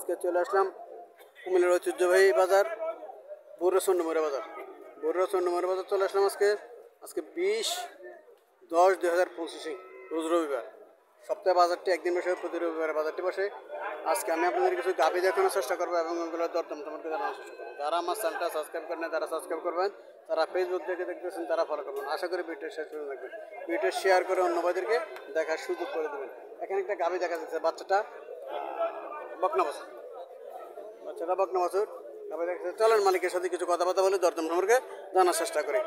আজকে চলে আসলাম কুমিল্লার ঐতিহ্যবাহী বাজার বড়ুয়া চন্ডমুড়া বাজার। বড়ুয়া চন্ডমুড়া বাজার চলে আসলাম আজকে 20/10/2025 রোজ রবিবার। সপ্তাহে বাজারটি একদিন বসে, প্রতি রবিবারে বাজারটি বসে। আজকে আমি আপনাদের কিছু গাভী দেখানোর চেষ্টা করবো এবং ওগুলোর দরদাম সম্পর্কে জানানোর চেষ্টা করবো। যারা আমার চ্যানেলটা সাবস্ক্রাইব করেন না তারা সাবস্ক্রাইব করবেন, যারা ফেসবুক থেকে দেখতেছেন তারা ফলো করবেন। আশা করি ভিডিও শেষ করে রাখবেন, ভিডিও শেয়ার করে অন্য ভাইদেরকে দেখার সুযোগ করে দেবেন। এখানে একটা গাভী দেখা যাচ্ছে, বাচ্চাটা বকনা বাছুর, গাভী দেখা যাচ্ছে। চলেন মালিকের সাথে কিছু কথাবার্তা বলে দরদাম সম্পর্কে জানার চেষ্টা করি।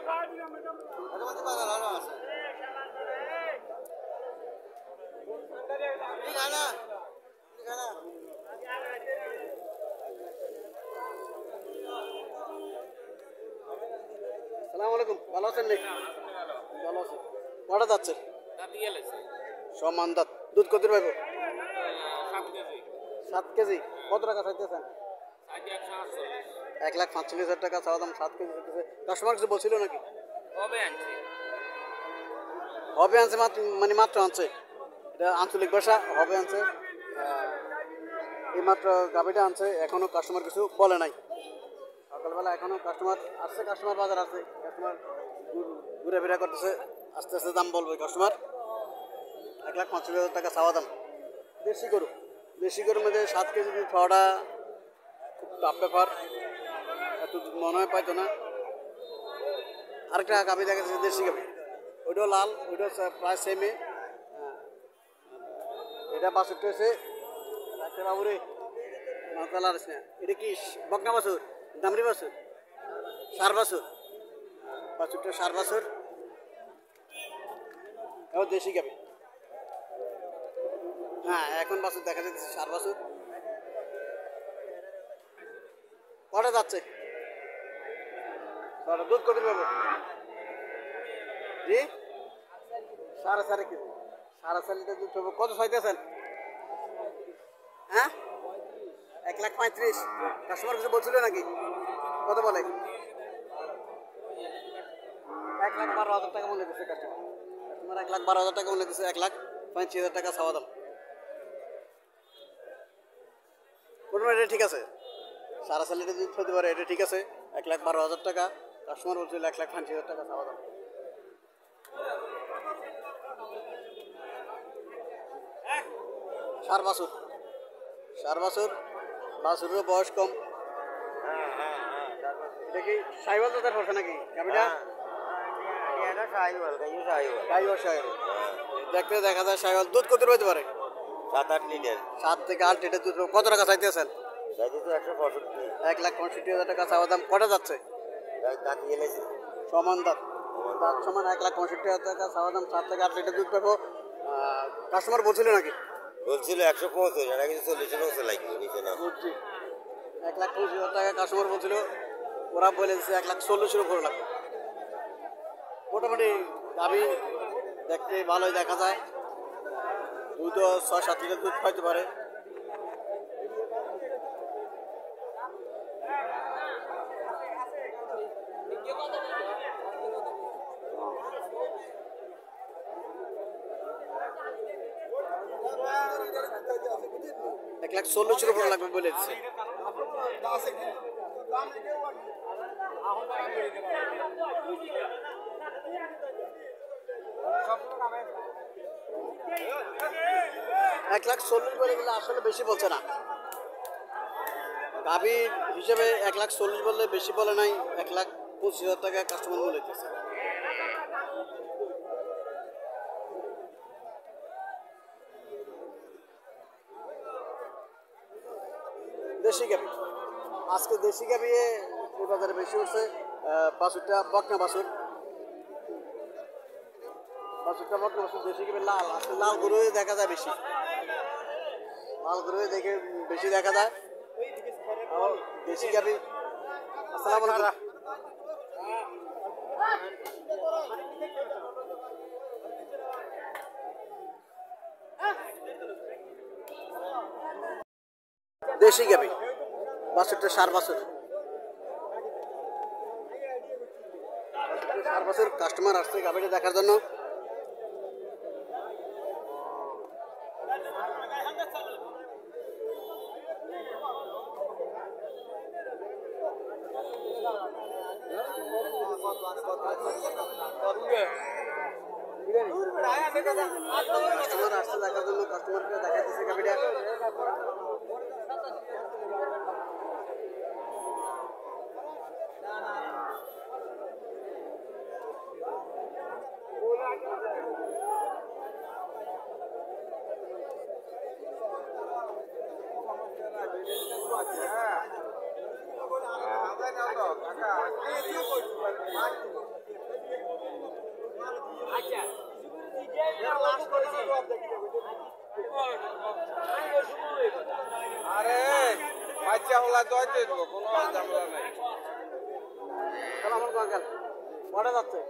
আসসালামু আলাইকুম, ভালো আছেন নাকি? ভালো আছেন। কটা যাচ্ছে? সমান দাঁত। দুধ কত পাইব? 7 কেজি। কত টাকা চাইতেছেন? 1,45,000 টাকা চাওয়া দাম। 7 কেজি চাইতেছে। কাস্টমার কিছু বলছিল নাকি? হবে আনছে মাত্র, মানে মাত্র আনছে। এটা আঞ্চলিক ভাষা, হবে আনছে। এই মাত্র গাভিটা আনছে, এখনো কাস্টমার কিছু বলে নাই। সকালবেলা এখনো কাস্টমার আসছে, কাস্টমার বাজার আছে, কাস্টমার ঘুরে ফিরা করতেছে। আস্তে আস্তে দাম বলবে কাস্টমার। 1,45,000 টাকা চাওয়া দাম। দেশি গরুর মধ্যে 7 কেজি দুধ পাওয়াটা খুব টাফ ব্যাপার, এত মনে হয় পাইতো না। আরেকটা গাভি দেখা যাচ্ছে, দেশি গাভি, ওইটাও লাল, ওইটাও প্রায় সেমে। এটা বাছুরটা হচ্ছে একটা বাবুরে কালার আছে না। এটা কি বকনা বাছুর, দামরি বাছুর, সার বাছুর? বাছুরটা সার বাছুর, এও দেশি গাভি। হ্যাঁ, এখন বাছুর দেখা যাচ্ছে সার বাছুর। কটা যাচ্ছে? দুধ কত পাবো? জি, 4.5 কেজি। 4.5 লিটার দুধ পাবো। কত চাইতেছেন? হ্যাঁ, 1,35,000। কাস্টমার কিছু বলছিল নাকি? কত বলে? 1,12,000 টাকা মূল্য দিচ্ছে কাস্টমার। 1,12,000 টাকা মূল্য দিচ্ছে। 1,35,000 টাকা চাওয়া দাম। কোনো এটা ঠিক আছে, 4.5 লিটার দুধ হতে পারে, এটা ঠিক আছে। 1,12,000 টাকা কাস্টমার বলছিল, 1,35,000 টাকা চাওয়া দাম। সার বাছুরের বয়স কম। এটা কি সাইওয়াল দাদার পড়ছে নাকি গাভিটা? দেখতে দেখা যায় সাইওয়াল। দুধ কত হতে পারে? 7-8 লিটার। 7 থেকে 8 লিটার দুধ। কত টাকা চাইতেছেন? 1,65,000 টাকা চাওয়া দাম। কটা যাচ্ছে? সমান দাঁত সমান। 1,65,000 টাকা চাওয়া দাম। 7 থেকে 8 লিটার দুধ পাবো। কাস্টমার বলছিল নাকি? বলছিল 150, এটা কিন্তু 40 লাগবে নিচে না। 1,25,000 টাকা কাস্টমার বলছিল, ওরা বলে দিচ্ছে 1,40,000 উপরে লাগবে। মোটামুটি গাভি দেখতে ভালোই দেখা যায়। দুধও 6-7 লিটার দুধ পাইতে পারে। এক 1,40,000 উপরে লাগবে বলে দিচ্ছে। এক 1,40,000 বলে দিলে আসলে বেশি বলছে না। গাভীর হিসেবে 1,40,000 বললে বেশি বলে নাই। 1,25,000 টাকা কাস্টমার বলে দিতেছে। দেশি গাভী, আজকে দেশি গাভী এই বাজারে বেশি উঠছে। বাছুরটা বকনা বাছুর, দেশি গাভী লাল। আজকে লাল গরুই দেখা যায় বেশি, লাল গরুই দেখে বেশি দেখা যায় দেশি গাভী। আসসালামু আলাইকুম। দেশি গাভী, বাছুরটা সার বাছুর। কাস্টমার আসছে গাভীটা দেখার জন্য। কাস্টমার আসছে দেখার জন্য, কাস্টমারকে দেখাইতেছে গাভিটা। আরে বাচ্চা হলা তো কোনো ঝামেলা নাই। সালাম আলাইকুম আঙ্কেল, কটা যাচ্ছে?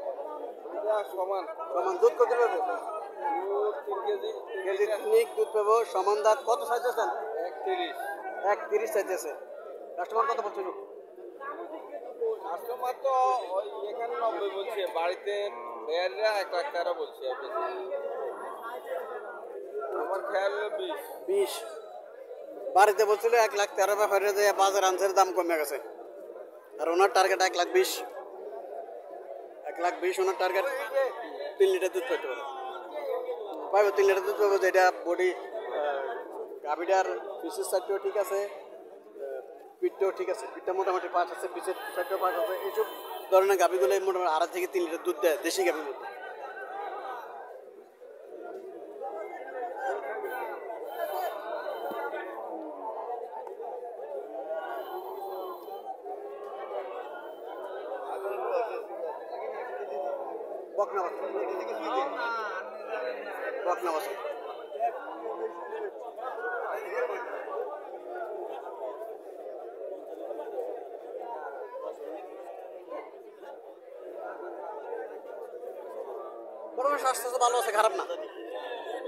সমান সমান দুধ কত পাবো? 3 কেজি কেজি তিনিক দুধ পাবো, সমান দাঁত। কত চাইতেছেন? 31। 1.30 চাইতেছে। কাস্টমার কত বলছিল? কাস্টমার তো ওই এখানে 90 বলছে, বাড়িতে বেয়াররা 1,13,000 বলছে। আমার খেয়াল 20। বাড়িতে বলছিল 1,13,000, ব্যাপারে যে বাজার আনসারের দাম কমে গেছে। আর ওনার টার্গেট 1,20,000। 1,20,000 ওনার টার্গেট। 3 লিটার দুধ পাইতে পারে, পাইবো 3 লিটার দুধ পাবো। যেটা বডি গাভিটার পিসের সাইডটাও ঠিক আছে, পিঠটাও ঠিক আছে। পিঠটা মোটামুটি 5 আছে, পিসের সাইডটাও 5 আছে। এইসব ধরনের গাভিগুলো মোটামুটি 2.5 থেকে 3 লিটার দুধ দেয় দেশি গাভির মধ্যে। বকনা বাচ্চা, বকনা বাচ্চা। বড় স্বাস্থ্য তো ভালো আছে, খারাপ না।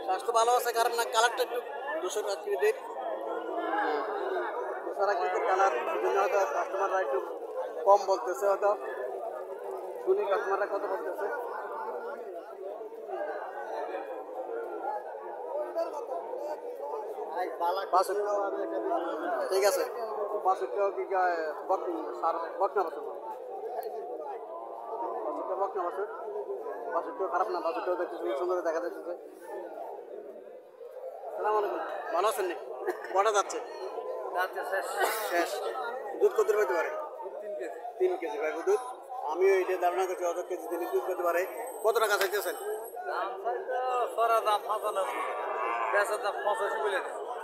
স্বাস্থ্য ভালো আছে, খারাপ না। কালারটা একটু ধূসর আকৃতির, ধূসর আকৃতির কালার। এই জন্য হয়তো কাস্টমাররা একটু কম বলতেছে। হয়তো শুনি কাস্টমাররা কত বলতেছে। ঠিক আছে, 65 কি বকনা বছর, 65 বকনা বছর। 65 খারাপ না, 65 দেখতে সুন্দর দেখা যাচ্ছে। সালাম আলাইকুম, ভালো আছেন নি? কটা যাচ্ছে? শেষ। দুধ কত পেতে পারে? 3 কেজি ভাই দুধ। আমিও এইটা ধারণা করছি অত কেজি দিলে দুধ পেতে পারে। কত টাকা চাইতেছেন?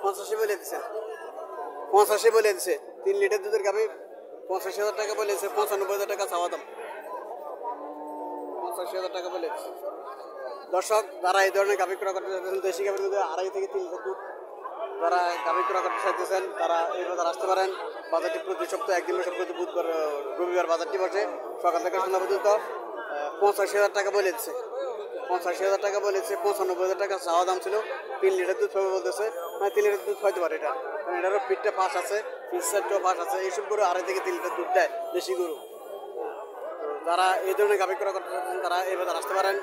85 বলে দিচ্ছেন। 85 বলে দিচ্ছে। 3 লিটার দুধের গাভি 85,000 টাকা বলেছে। 95,000 টাকা চাওয়া দাম। 85,000 টাকা বলে দিচ্ছে। দর্শক, যারা এই ধরনের গাভি ক্রয় করতে চাইতেছেন, দেশি গাভির মধ্যে 2.5 থেকে 3 লিটার দুধ, যারা গাভি ক্রয় করতে চাইতেছেন তারা এই বাজার আসতে পারেন। বাজারটি প্রতি সপ্তাহে একদিন সপ্তাহে বুধবার রবিবার বাজারটি বসে সকাল থেকে সন্ধ্যা পর্যন্ত। 85,000 টাকা বলে দিচ্ছে। 85,000 টাকা বলেছে। 95,000 টাকা চাওয়া দাম ছিল। 3 লিটার দুধ পাবে বলতেছে। মানে 3 লিটার দুধ হইতে পারে এটা, কারণ এটারও পিঠটা ফাঁস আছে, পিস সাইডটাও ফাঁস আছে। এইসব গরু 2.5 থেকে 3 লিটার দুধ দেয় দেশি গরু। তো যারা এই ধরনের গাভি ক্রয় করতে চাচ্ছেন তারা এই বাজার আসতে পারেন।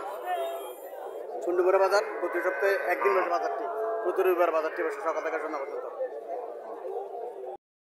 চুন্ডুমুড়া বাজার প্রতি সপ্তাহে একদিন বসে বাজারটি, প্রতি রবিবার বাজারটি বসে সকাল থেকে সন্ধ্যা পর্যন্ত।